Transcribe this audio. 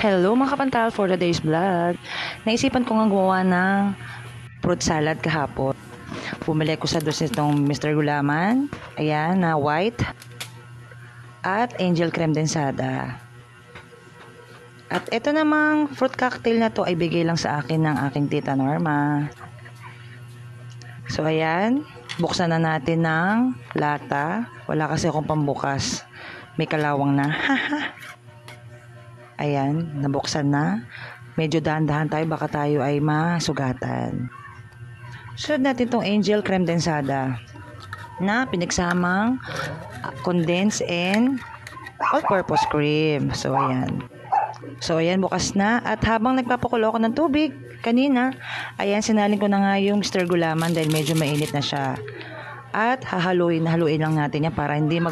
Hello mga kapantal, for today's vlog. Naisipan ko nga gumawa ng fruit salad kahapon. Bumili ko sa dosis itong Mr. Gulaman. Ayan, na white. At angel creme densada. At ito namang fruit cocktail na to ay bigay lang sa akin ng aking tita Norma. So ayan, buksan na natin ng lata. Wala kasi akong pambukas. May kalawang na. Ayan, nabuksan na. Medyo dahan-dahan tayo, baka tayo ay masugatan. Sunod natin itong angel creme densada na pinagsamang condensed and all-purpose cream. So ayan, bukas na. At habang nagpapakulo ako ng tubig kanina, ayan, sinalin ko na nga yung Mr. Gulaman dahil medyo mainit na siya. At haluin lang natin yan para hindi